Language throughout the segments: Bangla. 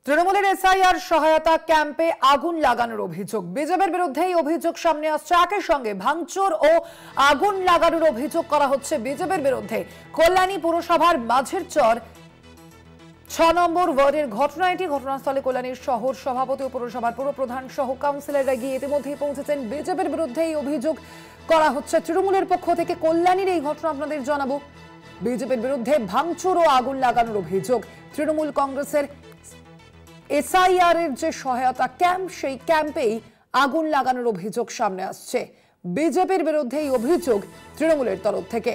তৃণমূলের এসআইআর সহায়তা ক্যাম্পে আগুন লাগানোর অভিযোগ। বিজেপির বিরুদ্ধে এই অভিযোগ সামনে আসছে। একই সঙ্গে ভাঙচুর ও আগুন লাগানোর অভিযোগ করা হচ্ছে বিজেপির বিরুদ্ধে। কল্যাণী পুরসভার মাঝের চর ৬ নম্বর ওয়ার্ডের ঘটনা এটি। ঘটনাস্থলে কল্যাণীর শহর সভাপতি ও পুরসভার পুরপ্রধান সহ কাউন্সিলররা গিয়ে ইতিমধ্যেই পৌঁছেছেন। বিজেপির বিরুদ্ধে এই অভিযোগ করা হচ্ছে তৃণমূলের পক্ষ থেকে। কল্যাণীর এই ঘটনা আপনাদের জানাবো। বিজেপির বিরুদ্ধে ভাঙচুর ও আগুন লাগানোর অভিযোগ। তৃণমূল কংগ্রেসের এসআইআর এর যে সহায়তা ক্যাম্প, সেই ক্যাম্পেই আগুন লাগানোর অভিযোগ সামনে আসছে। বিজেপির বিরুদ্ধে এই অভিযোগ তৃণমূলের তরফ থেকে।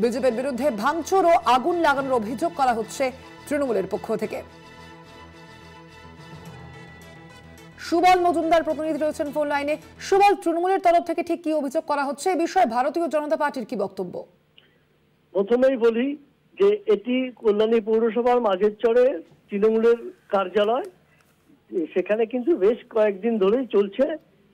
বিজেপির বিরুদ্ধে ভাঙচুর ও আগুন লাগানোর অভিযোগ করা হচ্ছে তৃণমূলের পক্ষ থেকে। সুবল মজুমদার প্রতিনিধি রয়েছেন ফোন লাইনে। সুবল, তৃণমূলের তরফ থেকে ঠিক কি অভিযোগ করা হচ্ছে এই বিষয়ে ভারতীয় জনতা পার্টির কি বক্তব্য? প্রথমেই বলি যে এটি কল্যাণী পৌরসভার মাঝের চরে তৃণমূলের কার্যালয়। সেখানে কিন্তু বেশ কয়েকদিন ধরেই চলছে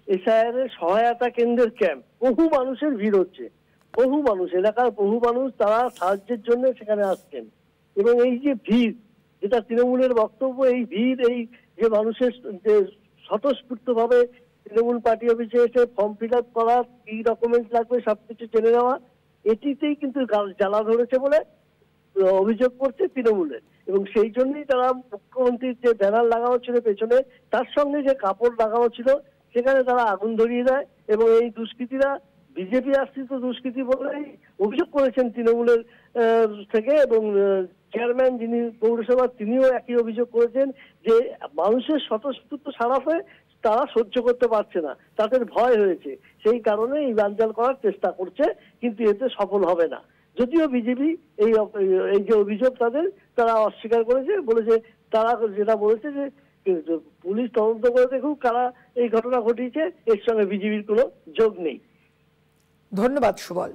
এসআইআর এর সহায়তা কেন্দ্রের ক্যাম্প। বহু মানুষের ভিড় হচ্ছে, বহু মানুষ, এলাকার বহু মানুষ তারা সাহায্যের জন্য সেখানে আসছেন। এবং এই যে ভিড়, যেটা তৃণমূলের বক্তব্য, এই ভিড়, এই যে মানুষের যে স্বতঃস্ফূর্ত ভাবে তৃণমূল পার্টি অফিসে এসে ফর্ম ফিল আপ করা, কি ডকুমেন্ট লাগবে সবকিছু জেনে নেওয়া, এটিতেই কিন্তু জ্বালা ধরেছে বলে অভিযোগ করছে তৃণমূলের। এবং সেই জন্যই তারা মুখ্যমন্ত্রীর যে ব্যানার লাগানো ছিল পেছনে, তার সঙ্গে যে কাপড় লাগানো ছিল, সেখানে তারা আগুন ধরিয়ে দেয়। এবং এই দুষ্কৃতীরা বিজেপি আশ্রিত দুষ্কৃতী বলেই অভিযোগ করেছেন তৃণমূলের থেকে। এবং চেয়ারম্যান যিনি পৌরসভার, তিনিও একই অভিযোগ করেছেন যে মানুষের স্বতঃস্ফূর্ত সাড়াতে তারা সহ্য করতে পারছে না, তাদের ভয় হয়েছে, সেই কারণে এই বানচাল করার চেষ্টা করছে, কিন্তু এতে সফল হবে না। যদিও বিজেপি এই যে অভিযোগ তারা অস্বীকার করেছে, বলেছে তারা যেটা বলেছে যে পুলিশ তদন্ত করে দেখুক কারা এই ঘটনা ঘটিয়েছে, এর সঙ্গে বিজেপির কোনো যোগ নেই। ধন্যবাদ সুবল।